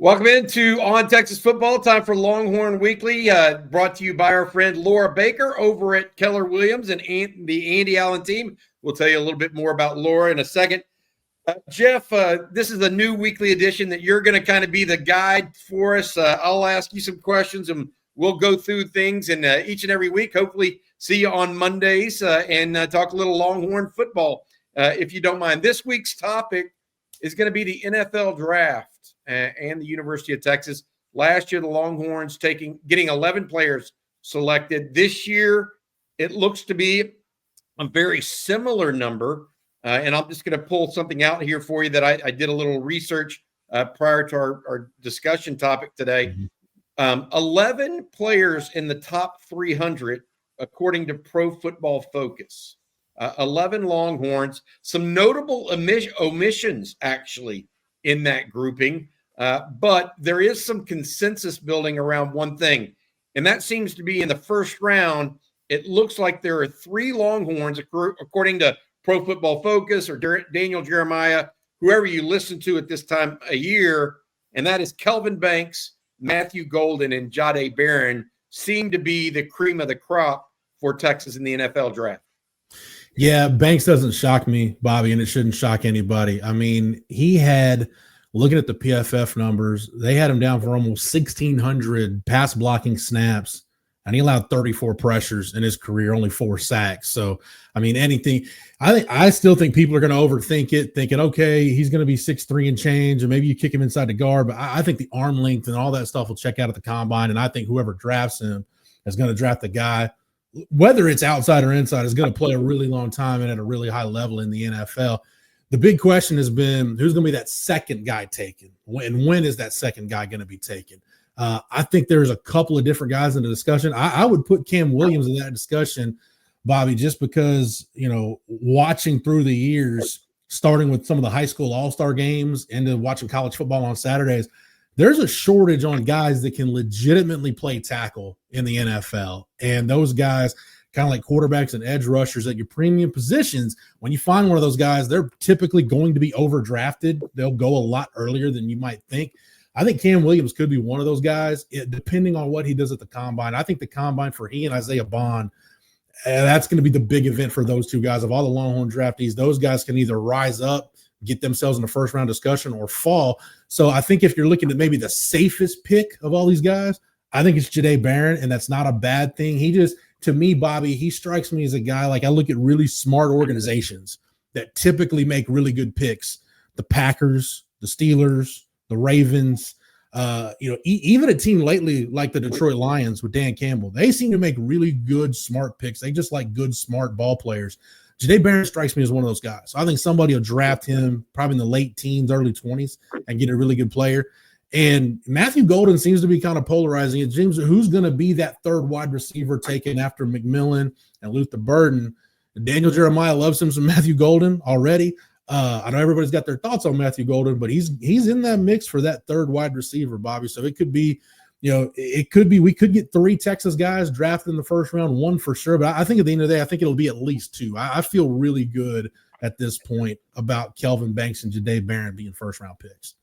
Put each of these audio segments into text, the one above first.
Welcome into On Texas Football. Time for Longhorn Weekly, brought to you by our friend Laura Baker over at Keller Williams and the Andy Allen team. We'll tell you a little bit more about Laura in a second. Jeff, this is a new weekly edition that you're going to kind of be the guide for us. I'll ask you some questions and we'll go through things. And each and every week, hopefully see you on Mondays and talk a little Longhorn football, if you don't mind. This week's topic is going to be the NFL Draft and the University of Texas. Last year, the Longhorns getting 11 players selected. This year, it looks to be a very similar number. And I'm just going to pull something out here for you that I did a little research prior to our discussion topic today. 11 players in the top 300, according to Pro Football Focus. 11 Longhorns. Some notable omissions, actually, in that grouping. But there is some consensus building around one thing, and that seems to be in the first round. It looks like there are 3 Longhorns, according to Pro Football Focus or Daniel Jeremiah, whoever you listen to at this time of year, and that is Kelvin Banks, Matthew Golden, and Jahdae Barron seem to be the cream of the crop for Texas in the NFL Draft. Yeah, Banks doesn't shock me, Bobby, and it shouldn't shock anybody. I mean, he had – looking at the PFF numbers, they had him down for almost 1,600 pass blocking snaps, and he allowed 34 pressures in his career, only 4 sacks. So, I mean, I still think people are going to overthink it, thinking, okay, he's going to be 6'3" and change, and maybe you kick him inside the guard. But I think the arm length and all that stuff will check out at the combine, and I think whoever drafts him is going to draft the guy, whether it's outside or inside, is going to play a really long time and at a really high level in the NFL. The big question has been who's going to be that second guy taken, and when is that second guy going to be taken? I think there's a couple of different guys in the discussion. I would put Cam Williams in that discussion, Bobby, just because, watching through the years, starting with some of the high school all-star games and then watching college football on Saturdays, there's a shortage on guys that can legitimately play tackle in the NFL. And those guys – kind of like quarterbacks and edge rushers at your premium positions, when you find one of those guys, they're typically going to be overdrafted. They'll go a lot earlier than you might think. I think Cam Williams could be one of those guys, depending on what he does at the combine. I think the combine for he and Isaiah Bond, that's going to be the big event for those two guys. Of all the Longhorn draftees, those guys can either rise up, get themselves in the first round discussion, or fall. So I think if you're looking at maybe the safest pick of all these guys, I think it's Jahdae Barron, and that's not a bad thing. To me, Bobby, he strikes me as a guy, like I look at really smart organizations that typically make really good picks. The Packers, the Steelers, the Ravens, even a team lately like the Detroit Lions with Dan Campbell. They seem to make really good, smart picks. They just like good, smart ball players. Jahdae Barron strikes me as one of those guys. So I think somebody will draft him probably in the late teens, early 20s and get a really good player. And Matthew Golden seems to be kind of polarizing. It seems who's going to be that third wide receiver taken after McMillan and Luther Burden. Daniel Jeremiah loves him some Matthew Golden already. I know everybody's got their thoughts on Matthew Golden, but he's in that mix for that third wide receiver, Bobby. So it could be, we could get 3 Texas guys drafted in the first round, 1 for sure. But I think at the end of the day, I think it'll be at least 2. I feel really good at this point about Kelvin Banks and Jahdae Barron being first round picks.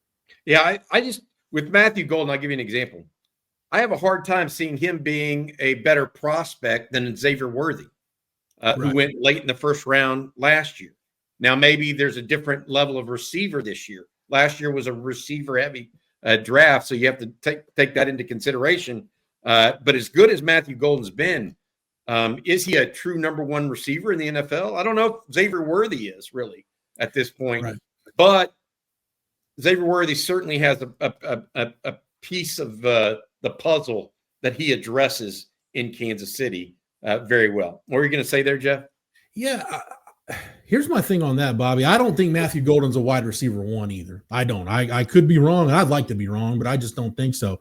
Yeah, I just. With Matthew Golden, I'll give you an example. I have a hard time seeing him being a better prospect than Xavier Worthy, who went late in the first round last year. Now, maybe there's a different level of receiver this year. Last year was a receiver-heavy draft, so you have to take that into consideration. But as good as Matthew Golden's been, is he a true number 1 receiver in the NFL? I don't know if Xavier Worthy is really at this point. Right. But Xavier Worthy certainly has a piece of the puzzle that he addresses in Kansas City very well. What were you going to say there, Jeff? Yeah, here's my thing on that, Bobby. I don't think Matthew Golden's a wide receiver 1 either. I don't. I could be wrong, and I'd like to be wrong, but I just don't think so.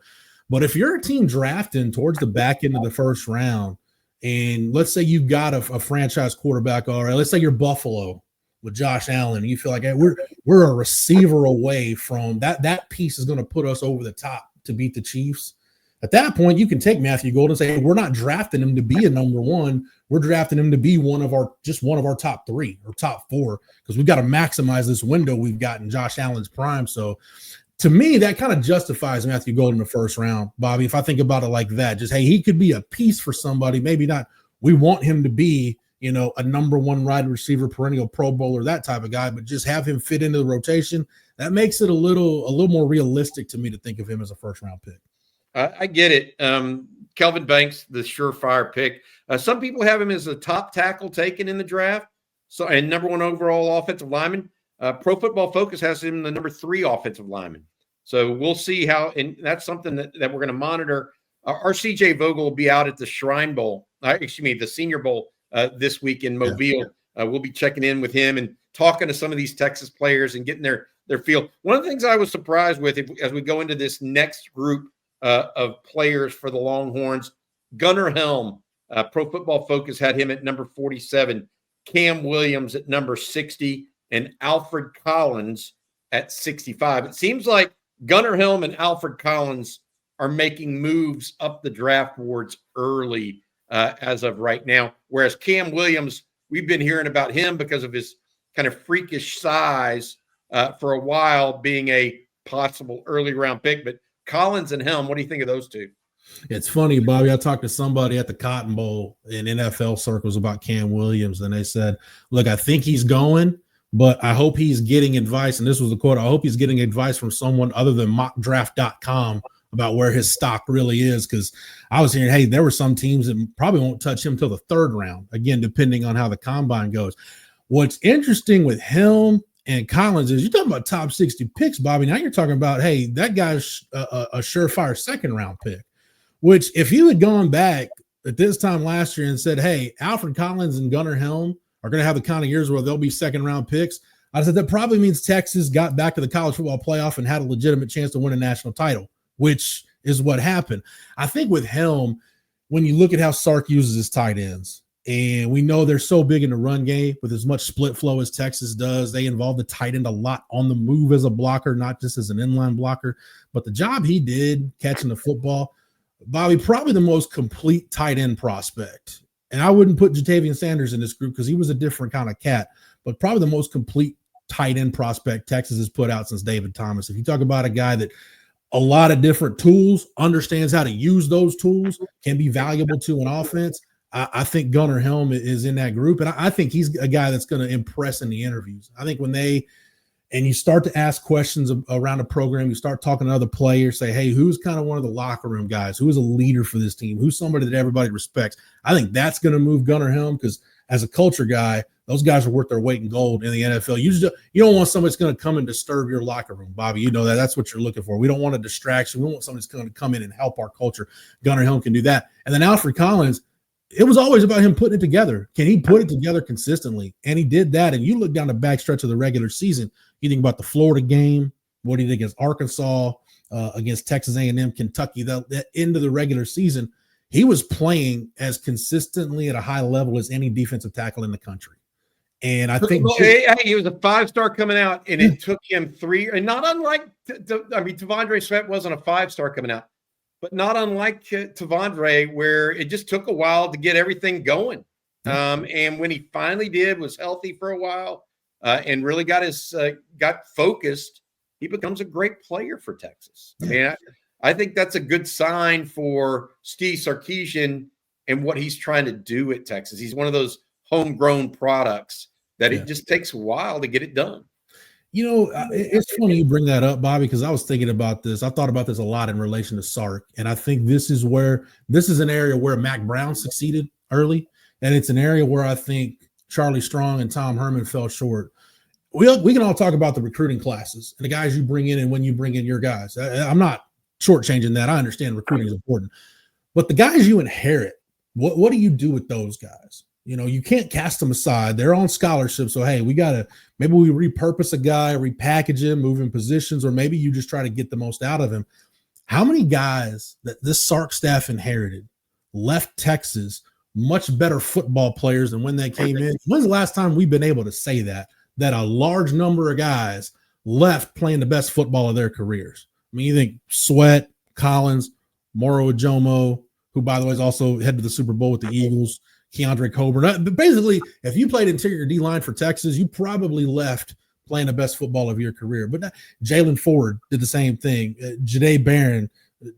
But if you're a team drafting towards the back end of the first round, and let's say you've got a franchise quarterback, all right, let's say you're Buffalo with Josh Allen, and you feel like, hey, we're a receiver away from that piece is going to put us over the top to beat the Chiefs. At that point, you can take Matthew Golden and say, hey, we're not drafting him to be a number 1. We're drafting him to be one of our top 3 or top 4, because we've got to maximize this window we've got in Josh Allen's prime. So to me, that kind of justifies Matthew Golden in the first round, Bobby. If I think about it like that, just, hey, he could be a piece for somebody. Maybe not. We want him to be, a number one wide receiver, perennial Pro Bowler, that type of guy, but just have him fit into the rotation. That makes it a little more realistic to me to think of him as a first round pick. I get it. Kelvin Banks, the surefire pick. Some people have him as the top tackle taken in the draft. So, and number one overall offensive lineman. Pro Football Focus has him the number 3 offensive lineman. So we'll see how, and that's something that we're going to monitor. Our CJ Vogel will be out at the Shrine Bowl, the Senior Bowl this week in Mobile. Yeah. We'll be checking in with him and talking to some of these Texas players and getting their feel. One of the things I was surprised with as we go into this next group of players for the Longhorns, Gunnar Helm, Pro Football Focus had him at number 47, Cam Williams at number 60, and Alfred Collins at 65. It seems like Gunnar Helm and Alfred Collins are making moves up the draft boards early as of right now, whereas Cam Williams, we've been hearing about him because of his kind of freakish size for a while, being a possible early round pick. But Collins and Helm, what do you think of those two? It's funny, Bobby. I talked to somebody at the Cotton Bowl in NFL circles about Cam Williams, and they said, look, I think he's going, but I hope he's getting advice. And this was the quote. I hope he's getting advice from someone other than mockdraft.com about where his stock really is. Because I was hearing, hey, there were some teams that probably won't touch him till the 3rd round, again, depending on how the combine goes. What's interesting with Helm and Collins is you're talking about top 60 picks, Bobby. Now you're talking about, hey, that guy's a surefire 2nd round pick, which if you had gone back at this time last year and said, hey, Alfred Collins and Gunnar Helm are going to have the kind of years where they'll be 2nd round picks, I said that probably means Texas got back to the college football playoff and had a legitimate chance to win a national title, which is what happened. I think with Helm, when you look at how Sark uses his tight ends, and we know they're so big in the run game with as much split flow as Texas does, they involve the tight end a lot on the move as a blocker, not just as an inline blocker. But the job he did catching the football, Bobby, probably the most complete tight end prospect. And I wouldn't put Jatavian Sanders in this group because he was a different kind of cat, but probably the most complete tight end prospect Texas has put out since David Thomas. If you talk about a guy that a lot of different tools, understands how to use those tools, can be valuable to an offense, I think Gunnar Helm is in that group. And I think he's a guy that's going to impress in the interviews. I think when you start to ask questions around the program, you start talking to other players, say, hey, who's kind of one of the locker room guys? Who's a leader for this team? Who's somebody that everybody respects? I think that's going to move Gunnar Helm because as a culture guy, those guys are worth their weight in gold in the NFL. You don't want somebody that's going to come and disturb your locker room, Bobby. You know that. That's what you're looking for. We don't want a distraction. We want somebody that's going to come in and help our culture. Gunnar Helm can do that. And then Alfred Collins, it was always about him putting it together. Can he put it together consistently? And he did that. And you look down the backstretch of the regular season, you think about the Florida game, what he did against Arkansas, against Texas A&M, Kentucky, that end of the regular season, he was playing as consistently at a high level as any defensive tackle in the country. And I think he was a 5-star coming out, and it took him 3. And not unlike, Tavondre Sweat wasn't a 5-star coming out, but not unlike Tavondre, where it just took a while to get everything going. And when he finally was healthy for a while and really got focused, he becomes a great player for Texas. I mean, I think that's a good sign for Steve Sarkisian and what he's trying to do at Texas. He's one of those homegrown products that it just takes a while to get it done. It's funny you bring that up, Bobby, because I was thinking about this. I thought about this a lot in relation to Sark. And I think this is an area where Mac Brown succeeded early. And it's an area where I think Charlie Strong and Tom Herman fell short. We can all talk about the recruiting classes and the guys you bring in and when you bring in your guys. I'm not shortchanging that. I understand recruiting is important. But the guys you inherit, what do you do with those guys? You can't cast them aside. They're on scholarship. So, hey, maybe we repurpose a guy, repackage him, move in positions, or maybe you just try to get the most out of him. How many guys that this Sark staff inherited left Texas much better football players than when they came in? When's the last time we've been able to say that a large number of guys left playing the best football of their careers? I mean, you think Sweat, Collins, Moro Ajomo, who, by the way, is also headed to the Super Bowl with the Eagles, Keandre Coburn. But basically, if you played interior D-line for Texas, you probably left playing the best football of your career. But Jalen Ford did the same thing. Jahdae Barron,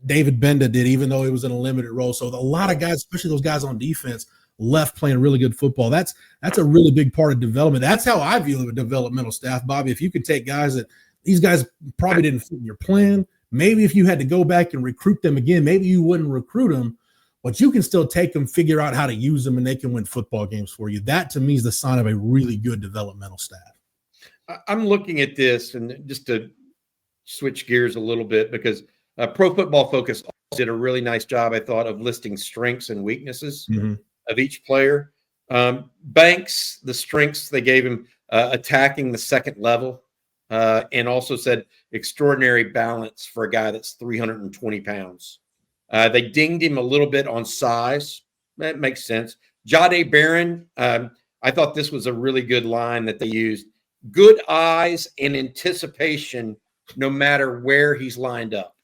David Benda did, even though he was in a limited role. So a lot of guys, especially those guys on defense, left playing really good football. That's a really big part of development. That's how I view a developmental staff, Bobby. If you could take guys that these guys probably didn't fit in your plan, maybe if you had to go back and recruit them again, maybe you wouldn't recruit them, but you can still take them, figure out how to use them, and they can win football games for you. That, to me, is the sign of a really good developmental staff. I'm looking at this, and just to switch gears a little bit, because Pro Football Focus did a really nice job, I thought, of listing strengths and weaknesses of each player. Banks, the strengths they gave him, attacking the second level, and also said extraordinary balance for a guy that's 320 pounds. They dinged him a little bit on size. That makes sense. Jahdae Barron, I thought this was a really good line that they used. Good eyes and anticipation no matter where he's lined up.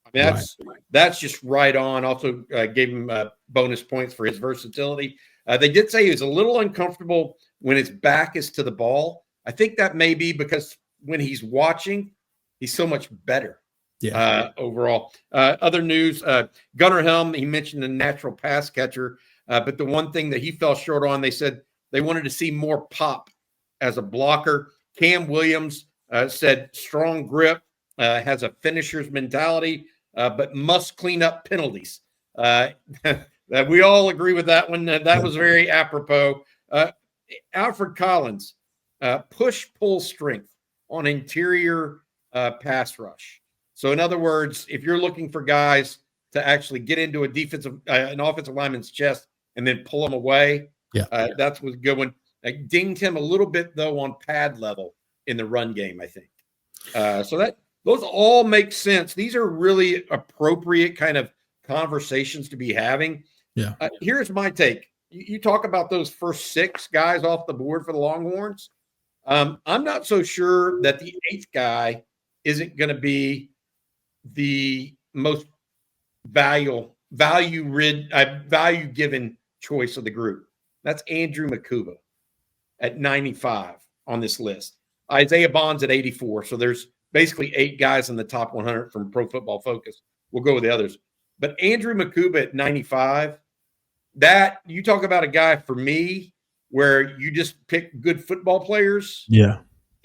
I mean, that's just right on. Also gave him bonus points for his versatility. They did say he was a little uncomfortable when his back is to the ball. I think that may be because when he's watching, he's so much better overall. Other news, Gunnar Helm, he mentioned a natural pass catcher, but the one thing that he fell short on, they said they wanted to see more pop as a blocker. Cam Williams said strong grip, has a finisher's mentality, but must clean up penalties. We all agree with that one. That was very apropos. Alfred Collins, push-pull strength on interior pass rush. So in other words, if you're looking for guys to actually get into an offensive lineman's chest and then pull them away, that's a good one. I dinged him a little bit, though, on pad level in the run game, I think. So those all make sense. These are really appropriate kind of conversations to be having. Yeah. Here's my take. You talk about those first 6 guys off the board for the Longhorns. I'm not so sure that the 8th guy isn't going to be the most value-given choice of the group. That's Andrew Makuba at 95 on this list. Isaiah Bond's at 84. So there's basically 8 guys in the top 100 from Pro Football Focus. We'll go with the others. But Andrew Makuba at 95, that you talk about a guy for me where you just pick good football players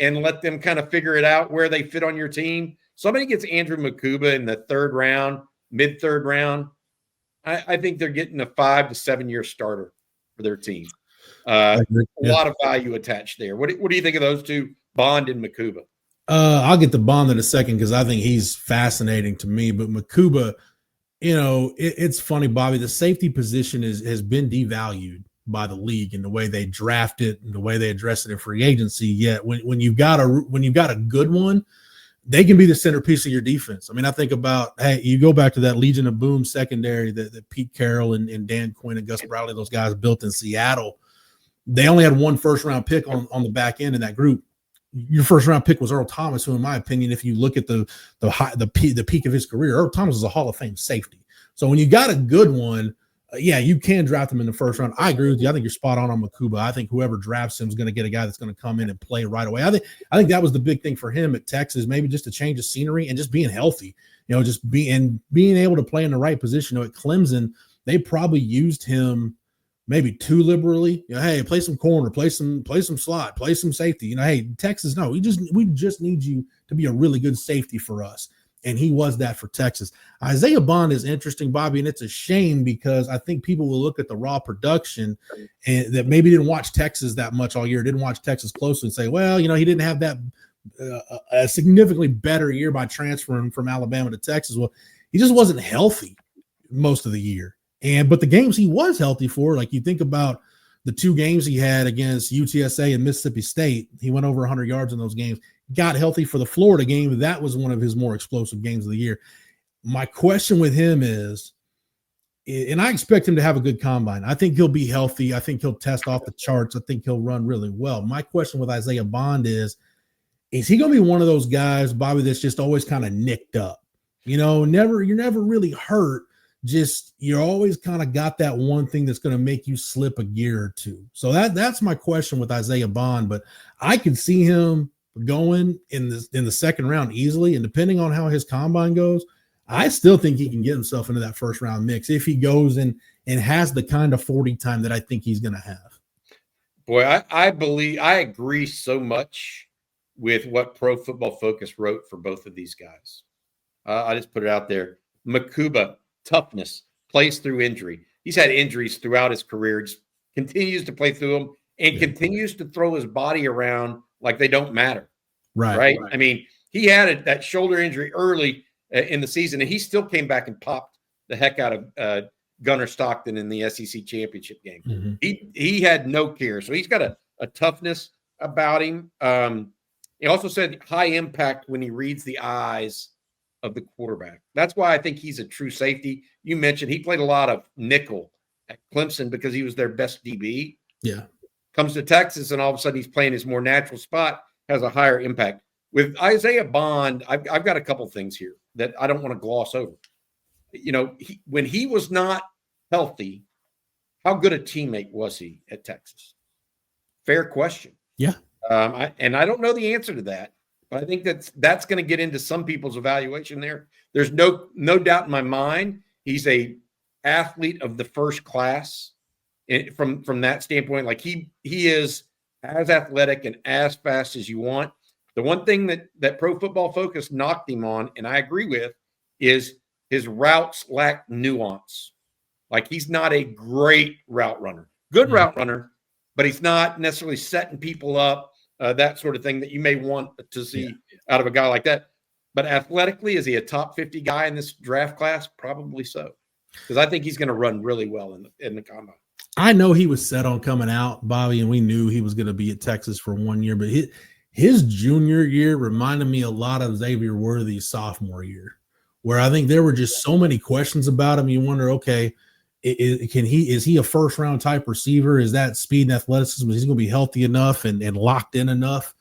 and let them kind of figure it out where they fit on your team. Somebody gets Andrew Makuba in the 3rd round, mid-3rd round, I think they're getting a 5 to 7 year starter for their team. A lot of value attached there. What do you think of those two, Bond and Makuba? I'll get the Bond in a second because I think he's fascinating to me. But Makuba, it's funny, Bobby. The safety position has been devalued by the league in the way they draft it and the way they address it in free agency. Yet when you've got a good one, they can be the centerpiece of your defense. I mean, I think about, hey, you go back to that Legion of Boom secondary that Pete Carroll and Dan Quinn and Gus Bradley, those guys built in Seattle. They only had 1 first-round pick on the back end in that group. Your first-round pick was Earl Thomas, who, in my opinion, if you look at the peak of his career, Earl Thomas is a Hall of Fame safety. So when you got a good one, you can draft him in the first round. I agree with you. I think you're spot on Makuba. I think whoever drafts him is going to get a guy that's going to come in and play right away. I think that was the big thing for him at Texas, maybe just a change of scenery and just being healthy. Just being able to play in the right position. At Clemson, they probably used him maybe too liberally. Hey, play some corner, play some slot, play some safety. Hey, Texas, no, we just need you to be a really good safety for us. And he was that for Texas. Isaiah Bond is interesting, Bobby, and it's a shame because I think people will look at the raw production and that maybe didn't watch Texas that much all year, didn't watch Texas closely and say, well, he didn't have that a significantly better year by transferring from Alabama to Texas. Well, he just wasn't healthy most of the year. But the games he was healthy for, like you think about the 2 games he had against UTSA and Mississippi State, he went over 100 yards in those games. Got healthy for the Florida game. That was one of his more explosive games of the year. My question with him is, and I expect him to have a good combine. I think he'll be healthy. I think he'll test off the charts. I think he'll run really well. My question with Isaiah Bond is he going to be one of those guys, Bobby, that's just always kind of nicked up? You're never really hurt. Just you're always kind of got that one thing that's going to make you slip a gear or two. So that's my question with Isaiah Bond. But I can see him going in the second round easily. And depending on how his combine goes, I still think he can get himself into that first round mix if he goes and has the kind of 40 time that I think he's going to have. Boy, I agree so much with what Pro Football Focus wrote for both of these guys. I just put it out there. Makuba, toughness, plays through injury. He's had injuries throughout his career, just continues to play through them and continues to throw his body around like they don't matter. Right? I mean, he had that shoulder injury early in the season, and he still came back and popped the heck out of Gunnar Stockton in the SEC championship game. Mm-hmm. He had no care. So he's got a toughness about him. He also said high impact when he reads the eyes of the quarterback. That's why I think he's a true safety. You mentioned he played a lot of nickel at Clemson because he was their best DB. Yeah. Comes to Texas, and all of a sudden he's playing his more natural spot, has a higher impact. With Isaiah Bond, I've got a couple things here that I don't want to gloss over. You know, when he was not healthy, how good a teammate was he at Texas? Fair question. Yeah. I don't know the answer to that, but I think that's going to get into some people's evaluation there. There's no doubt in my mind he's a athlete of the first class from that standpoint. Like he is as athletic and as fast as you want. The one thing that Pro Football Focus knocked him on, and I agree with, is his routes lack nuance. Like he's not a great route runner. Good route runner, but he's not necessarily setting people up, that sort of thing that you may want to see out of a guy like that. But athletically, is he a top 50 guy in this draft class? Probably so. Because I think he's going to run really well in the combine. I know he was set on coming out, Bobby, and we knew he was going to be at Texas for 1 year, but his junior year reminded me a lot of Xavier Worthy's sophomore year, where I think there were just so many questions about him. You wonder, okay, is he a first round type receiver? Is that speed and athleticism? Is he going to be healthy enough and locked in enough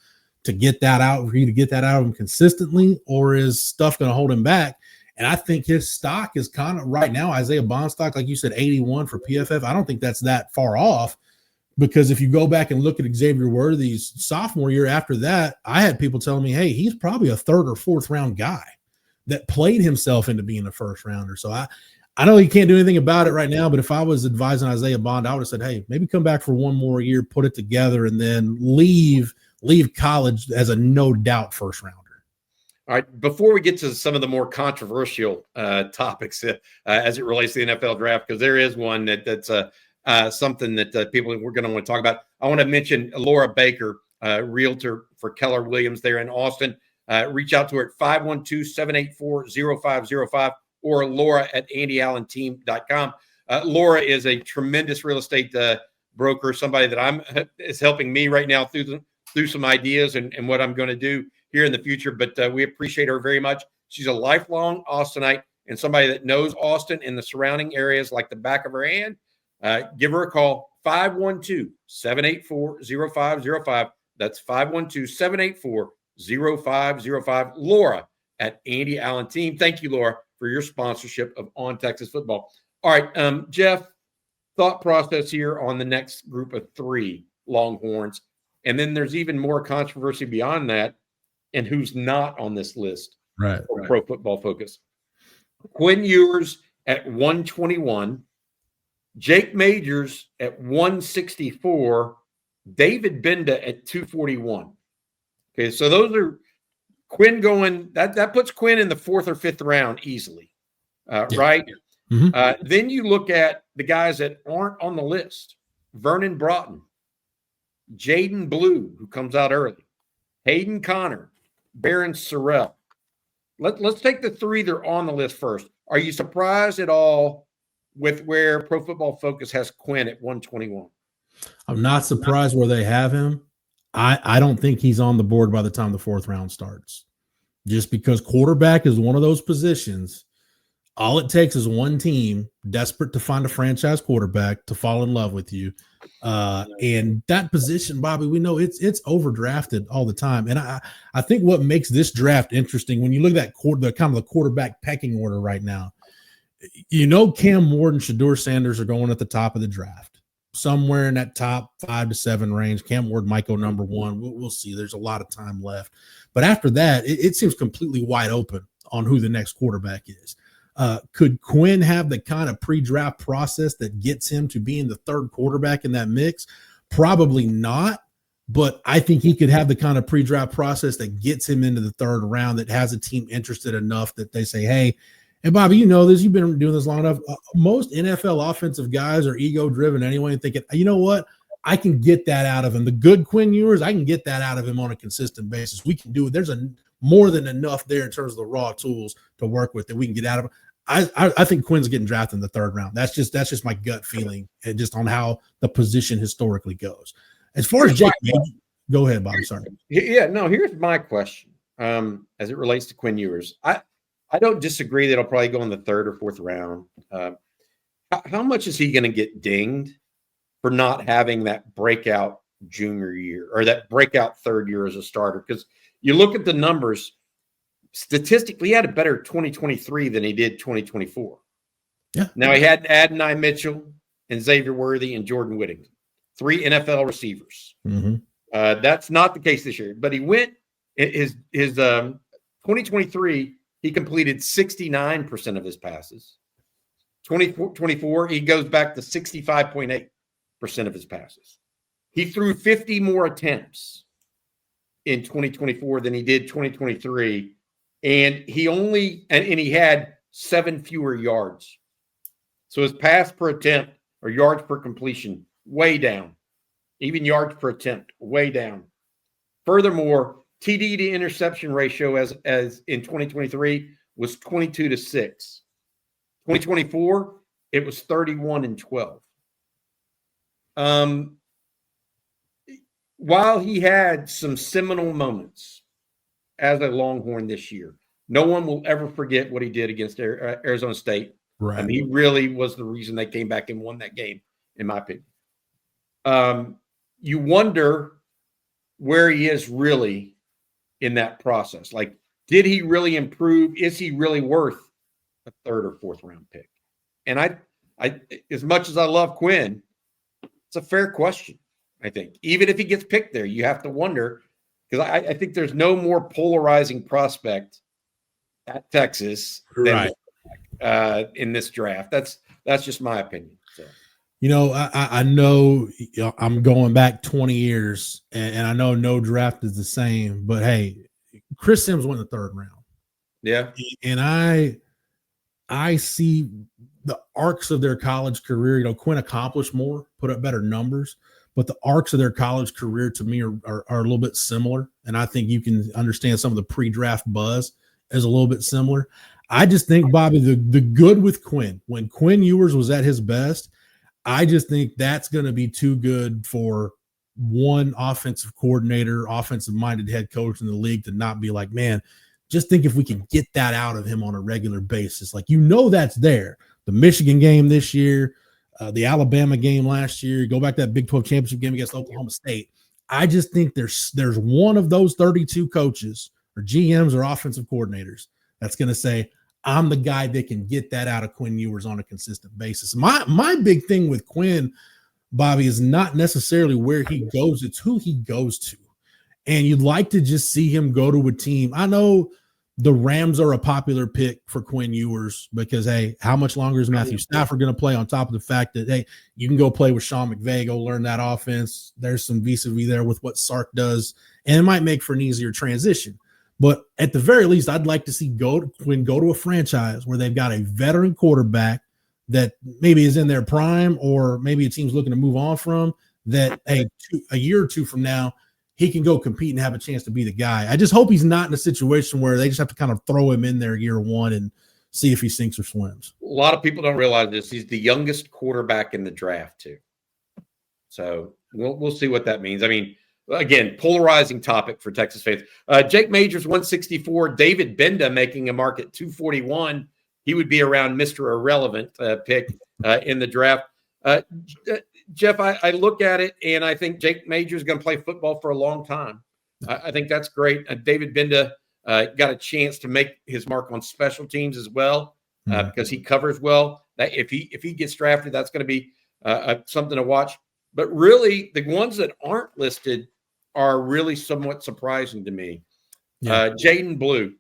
to get that out for you to get that out of him consistently, or is stuff going to hold him back? And I think his stock is kind of right now, Isaiah Bond stock, like you said, 81 for PFF. I don't think that's that far off. Because if you go back and look at Xavier Worthy's sophomore year after that, I had people telling me, hey, he's probably a third or fourth round guy that played himself into being a first rounder. So I know he can't do anything about it right now, but if I was advising Isaiah Bond, I would have said, hey, maybe come back for one more year, put it together, and then leave college as a no doubt first rounder. All right, before we get to some of the more controversial topics as it relates to the NFL draft, because there is one that's something that people we're going to want to talk about. I want to mention Laura Baker, realtor for Keller Williams there in Austin. Reach out to her at 512-784-0505 or Laura at andyallenteam.com. Laura is a tremendous real estate broker, somebody that is helping me right now through some ideas and what I'm going to do here in the future. But we appreciate her very much. She's a lifelong Austinite and somebody that knows Austin and the surrounding areas like the back of her hand. Give her a call, 512-784-0505. That's 512-784-0505. Laura at Andy Allen Team. Thank you, Laura, for your sponsorship of On Texas Football. All right, Jeff, thought process here on the next group of 3 Longhorns. And then there's even more controversy beyond that and who's not on this list. Right. Pro Football Focus. Quinn Ewers at 121. Jake Majors at 164, David Benda at 241. Okay, so those are Quinn going, that puts Quinn in the 4th or 5th round easily, right? Mm-hmm. Then you look at the guys that aren't on the list. Vernon Broughton, Jaden Blue, who comes out early, Hayden Connor, Barron Sorrell. Let's take the 3 that are on the list first. Are you surprised at all with where Pro Football Focus has Quinn at 121? I'm not surprised where they have him. I don't think he's on the board by the time the 4th round starts. Just because quarterback is one of those positions, all it takes is one team desperate to find a franchise quarterback to fall in love with you. And that position, Bobby, we know it's overdrafted all the time. And I think what makes this draft interesting, when you look at that kind of the quarterback pecking order right now, Cam Ward and Shedeur Sanders are going at the top of the draft. somewhere in that top 5 to 7 range. Cam Ward might go number 1. We'll see. There's a lot of time left. But after that, it seems completely wide open on who the next quarterback is. Could Quinn have the kind of pre-draft process that gets him to being the third quarterback in that mix? Probably not. But I think he could have the kind of pre-draft process that gets him into the third round, that has a team interested enough that they say, hey, and Bobby, you know this, you've been doing this long enough. Most NFL offensive guys are ego-driven anyway, and thinking, you know what, I can get that out of him. The good Quinn Ewers, I can get that out of him on a consistent basis. We can do it. There's more than enough there in terms of the raw tools to work with that we can get out of him. I think Quinn's getting drafted in the third round. That's just my gut feeling, and just on how the position historically goes. As far as Jake, go ahead, Bobby. Sorry. Yeah, no, here's my question as it relates to Quinn Ewers. I don't disagree that he'll probably go in the third or fourth round. How much is he going to get dinged for not having that breakout junior year or that breakout third year as a starter? Because you look at the numbers, statistically, he had a better 2023 than he did 2024. Yeah. Now he had Adonai Mitchell and Xavier Worthy and Jordan Whittington, 3 NFL receivers. Mm-hmm. That's not the case this year, but he went his 2023, he completed 69% of his passes. 2024, he goes back to 65.8% of his passes. He threw 50 more attempts in 2024 than he did 2023, and he had 7 fewer yards. So his pass per attempt or yards per completion way down. Even yards per attempt, way down. Furthermore, TD to interception ratio as in 2023 was 22-6. 2024, it was 31-12. While he had some seminal moments as a Longhorn this year, no one will ever forget what he did against Arizona State. Right. I mean, he really was the reason they came back and won that game, in my opinion. You wonder where he is really in that process. Like, did he really improve? Is he really worth a third or fourth round pick? And I as much as I love Quinn, it's a fair question. I think even if he gets picked there, you have to wonder, because I think there's no more polarizing prospect at Texas than in this draft. That's just my opinion. So. You know, I know I'm going back 20 years, and I know no draft is the same, but hey, Chris Sims went in the third round. Yeah. And I see the arcs of their college career. You know, Quinn accomplished more, put up better numbers, but the arcs of their college career to me are a little bit similar. And I think you can understand some of the pre-draft buzz is a little bit similar. I just think, Bobby, the good with Quinn, when Quinn Ewers was at his best, I just think that's going to be too good for one offensive coordinator, offensive-minded head coach in the league to not be like, man, just think if we can get that out of him on a regular basis. Like, you know that's there. The Michigan game this year, the Alabama game last year, go back to that Big 12 championship game against Oklahoma State. I just think there's one of those 32 coaches or GMs or offensive coordinators that's going to say, I'm the guy that can get that out of Quinn Ewers on a consistent basis. My big thing with Quinn, Bobby, is not necessarily where he goes. It's who he goes to. And you'd like to just see him go to a team. I know the Rams are a popular pick for Quinn Ewers because, hey, how much longer is Matthew Stafford going to play, on top of the fact that, hey, you can go play with Sean McVay, go learn that offense. There's some vis-a-vis there with what Sark does, and it might make for an easier transition. But at the very least, I'd like to see Quinn go to a franchise where they've got a veteran quarterback that maybe is in their prime, or maybe a team's looking to move on from, that, hey, a year or two from now, he can go compete and have a chance to be the guy. I just hope he's not in a situation where they just have to kind of throw him in there year one and see if he sinks or swims. A lot of people don't realize this. He's the youngest quarterback in the draft, too. So we'll see what that means. I mean, again, polarizing topic for Texas fans. Jake Majors, 164. David Benda making a mark at 241. He would be around Mr. Irrelevant pick in the draft. Jeff, I look at it, and I think Jake Majors is going to play football for a long time. I think that's great. David Benda got a chance to make his mark on special teams as well because he covers well. That if he gets drafted, that's going to be something to watch. But really, the ones that aren't listed are really somewhat surprising to me. Yeah. Jaden Blue,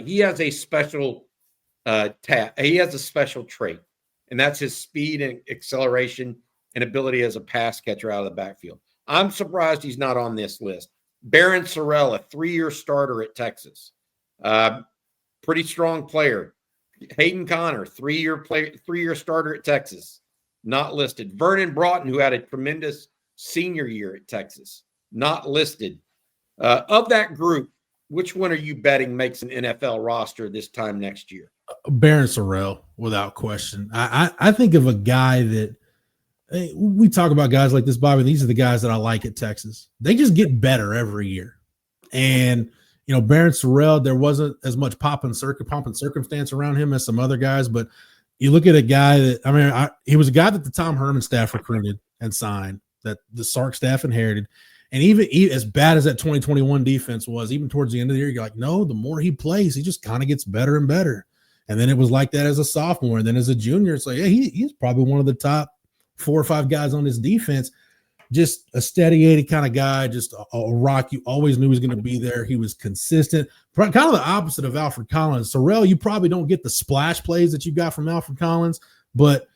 he has a special he has a special trait, and that's his speed and acceleration and ability as a pass catcher out of the backfield. I'm surprised he's not on this list. Barron Sorrell, a 3-year starter at Texas. Pretty strong player. Hayden Connor, 3-year starter at Texas. Not listed. Vernon Broughton, who had a tremendous senior year at Texas. Not listed. Of that group, which one are you betting makes an NFL roster this time next year? Barron Sorrell, without question. I think of a guy that we talk about guys like this, Bobby. These are the guys that I like at Texas. They just get better every year. And, you know, Barron Sorrell, there wasn't as much pomp and circumstance around him as some other guys. But you look at a guy that, he was a guy that the Tom Herman staff recruited and signed, that the Sark staff inherited. And even as bad as that 2021 defense was, even towards the end of the year, you're like, no, the more he plays, he just kind of gets better and better. And then it was like that as a sophomore. And then as a junior, it's like, yeah, he's probably one of the top 4 or 5 guys on his defense. Just a steady-aided kind of guy, just a rock. You always knew he was going to be there. He was consistent. Kind of the opposite of Alfred Collins. Sorrell, you probably don't get the splash plays that you got from Alfred Collins, but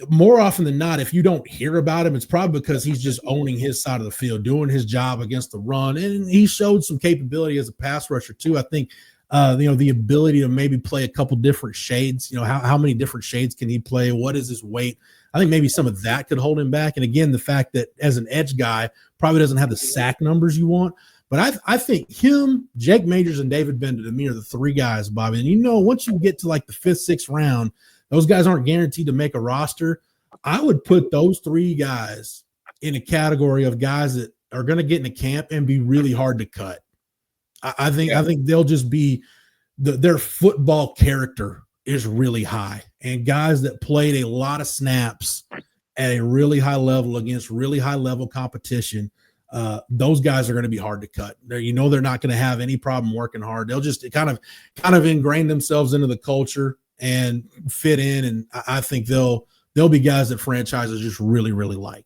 more often than not, if you don't hear about him, it's probably because he's just owning his side of the field, doing his job against the run. And he showed some capability as a pass rusher too. I think, the ability to maybe play a couple different shades, how many different shades can he play? What is his weight? I think maybe some of that could hold him back. And again, the fact that as an edge guy, probably doesn't have the sack numbers you want. But I think him, Jake Majors, and David Bender, to me, are the 3 guys, Bobby. And once you get to like the 5th, 6th round, those guys aren't guaranteed to make a roster. I would put those 3 guys in a category of guys that are going to get into camp and be really hard to cut. I think they'll just be their football character is really high, and guys that played a lot of snaps at a really high level against really high level competition. Those guys are going to be hard to cut. They're not going to have any problem working hard. They'll just kind of ingrain themselves into the culture and fit in. And I think they'll be guys that franchises just really, really like.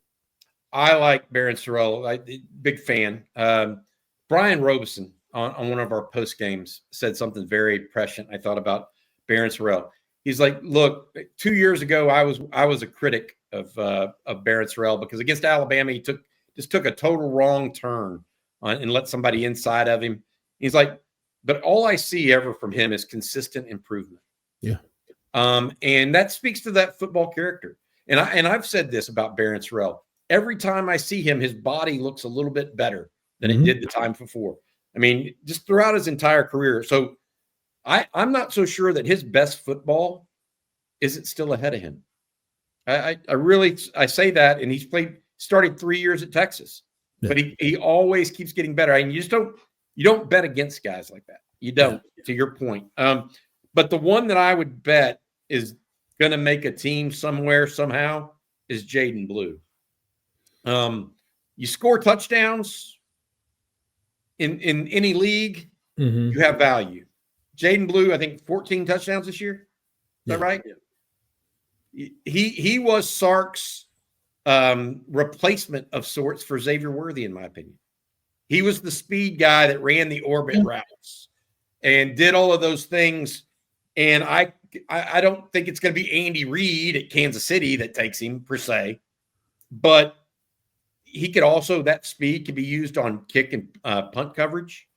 I like Barron Sorrell. Big fan. Brian Robeson on one of our post games said something very prescient, I thought, about Barron Sorrell. He's like, look, 2 years ago, I was a critic of Barron Sorrell because against Alabama, he took a total wrong turn and let somebody inside of him. He's like, but all I see ever from him is consistent improvement. Yeah. And that speaks to that football character. And I've said this about Barron Sorrell. Every time I see him, his body looks a little bit better than it did the time before. I mean, just throughout his entire career. So I'm not so sure that his best football isn't still ahead of him. I say that, and started 3 years at Texas, but he always keeps getting better. I mean, you don't bet against guys like that. You don't, to your point. But the one that I would bet is going to make a team somewhere, somehow, is Jaden Blue. You score touchdowns in any league, you have value. Jaden Blue, I think 14 touchdowns this year. Is that right? Yeah. He was Sark's replacement of sorts for Xavier Worthy, in my opinion. He was the speed guy that ran the orbit routes and did all of those things. And I don't think it's going to be Andy Reid at Kansas City that takes him per se, but he could also, that speed could be used on kick and punt coverage.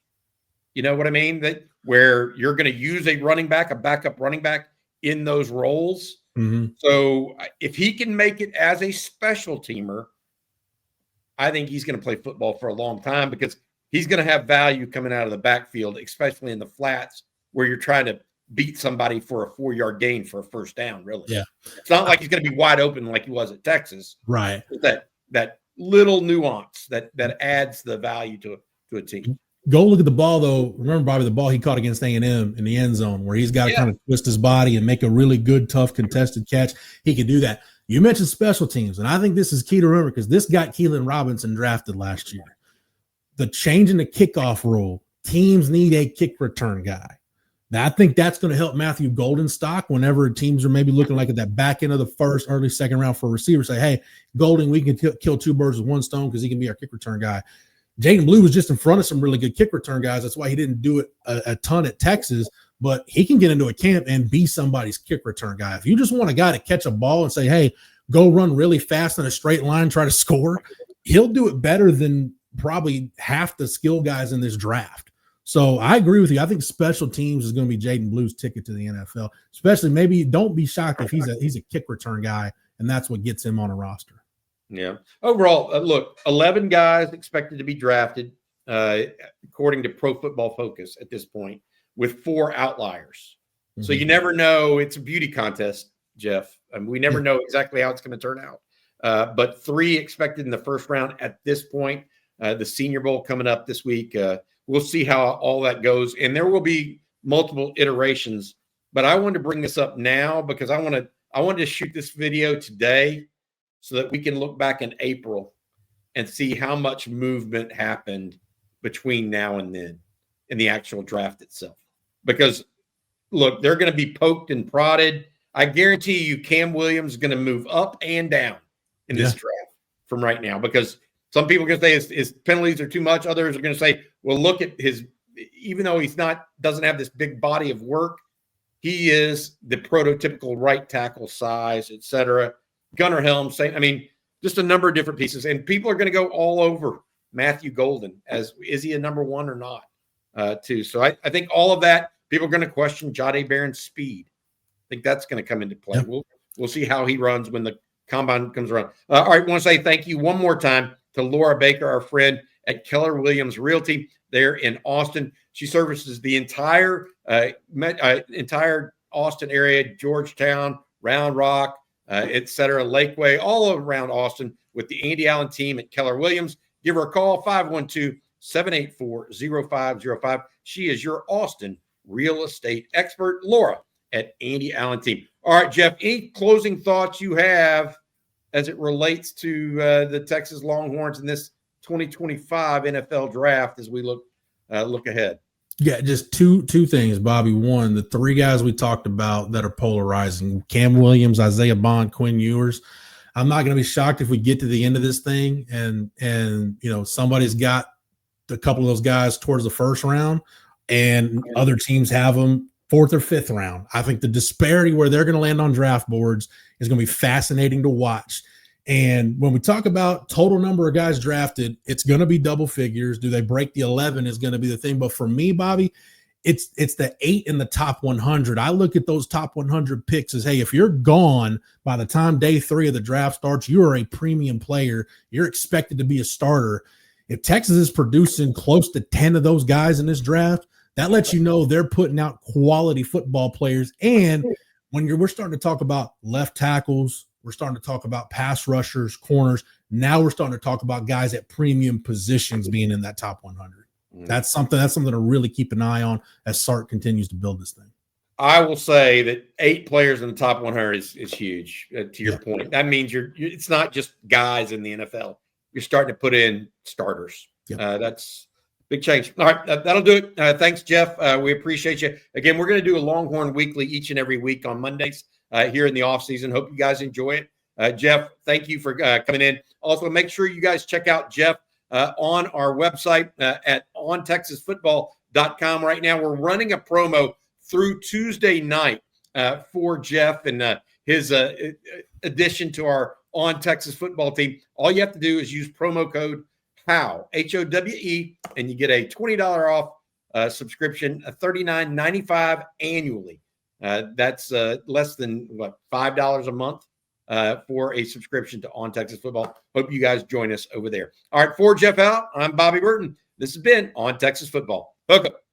You know what I mean? That where you're going to use a backup running back in those roles. Mm-hmm. So if he can make it as a special teamer, I think he's going to play football for a long time because he's going to have value coming out of the backfield, especially in the flats where you're trying to beat somebody for a 4-yard gain for a first down, really. Yeah. It's not like he's going to be wide open like he was at Texas. Right. That little nuance that adds the value to a team. Go look at the ball, though. Remember, Bobby, the ball he caught against A&M in the end zone where he's got to kind of twist his body and make a really good, tough, contested catch. He could do that. You mentioned special teams, and I think this is key to remember because this got Keelan Robinson drafted last year. The change in the kickoff rule, teams need a kick return guy. Now, I think that's going to help Matthew Golden's stock whenever teams are maybe looking like at that back end of the first, early second round for a receiver. Say, hey, Golden, we can kill two birds with one stone because he can be our kick return guy. Jaden Blue was just in front of some really good kick return guys. That's why he didn't do it a ton at Texas, but he can get into a camp and be somebody's kick return guy. If you just want a guy to catch a ball and say, hey, go run really fast in a straight line, try to score, he'll do it better than probably half the skill guys in this draft. So I agree with you. I think special teams is going to be Jaden Blue's ticket to the NFL, especially maybe don't be shocked if he's a kick return guy, and that's what gets him on a roster. Yeah. Overall, look, 11 guys expected to be drafted, according to Pro Football Focus at this point, with 4 outliers. Mm-hmm. So you never know. It's a beauty contest, Jeff. We never know exactly how it's going to turn out. But 3 expected in the first round at this point. The Senior Bowl coming up this week. We'll see how all that goes. And there will be multiple iterations. But I wanted to bring this up now because I wanted to shoot this video today so that we can look back in April and see how much movement happened between now and then in the actual draft itself. Because, look, they're going to be poked and prodded. I guarantee you Cam Williams is going to move up and down in this draft from right now, because some people are going to say his penalties are too much. Others are going to say, well, look at his – even though doesn't have this big body of work, he is the prototypical right tackle size, et cetera. Gunnar Helms saying, I mean, just a number of different pieces. And people are going to go all over Matthew Golden as is he a number 1 or not, too. So I think all of that, people are going to question Jahdae Barron's speed. I think that's going to come into play. Yep. We'll see how he runs when the combine comes around. All right, I want to say thank you one more time to Laura Baker, our friend at Keller Williams Realty there in Austin. She services the entire Austin area, Georgetown, Round Rock, et cetera, Lakeway, all around Austin with the Andy Allen team at Keller Williams. Give her a call, 512-784-0505. She is your Austin real estate expert, Laura at Andy Allen team. All right, Jeff, any closing thoughts you have as it relates to the Texas Longhorns in this 2025 NFL draft as we look ahead? Yeah, just two things, Bobby. One, the 3 guys we talked about that are polarizing: Cam Williams, Isaiah Bond, Quinn Ewers. I'm not going to be shocked if we get to the end of this thing and somebody's got a couple of those guys towards the first round, and other teams have them 4th or 5th round. I think the disparity where they're going to land on draft boards is going to be fascinating to watch. And when we talk about total number of guys drafted, it's going to be double figures. Do they break the 11 is going to be the thing. But for me, Bobby, it's the 8 in the top 100. I look at those top 100 picks as, hey, if you're gone by the time day 3 of the draft starts, you are a premium player. You're expected to be a starter. If Texas is producing close to 10 of those guys in this draft, that lets you know they're putting out quality football players. And when we're starting to talk about left tackles, we're starting to talk about pass rushers, corners. Now we're starting to talk about guys at premium positions being in that top 100. That's something to really keep an eye on as Sark continues to build this thing. I will say that 8 players in the top 100 is huge. To your point, that means it's not just guys in the NFL. You're starting to put in starters. Yep. That's big change. All right, that'll do it. Thanks, Jeff. We appreciate you. Again, we're going to do a Longhorn Weekly each and every week on Mondays here in the off season. Hope you guys enjoy it. Jeff, thank you for coming in. Also, make sure you guys check out Jeff on our website at ontexasfootball.com. Right now, we're running a promo through Tuesday night for Jeff and his addition to our On Texas Football team. All you have to do is use promo code HOWE, HOWE, and you get a $20 off subscription, $39.95 annually. That's less than $5 a month for a subscription to On Texas Football. Hope you guys join us over there. All right, for Jeff Howe, I'm Bobby Burton. This has been On Texas Football. Hook up.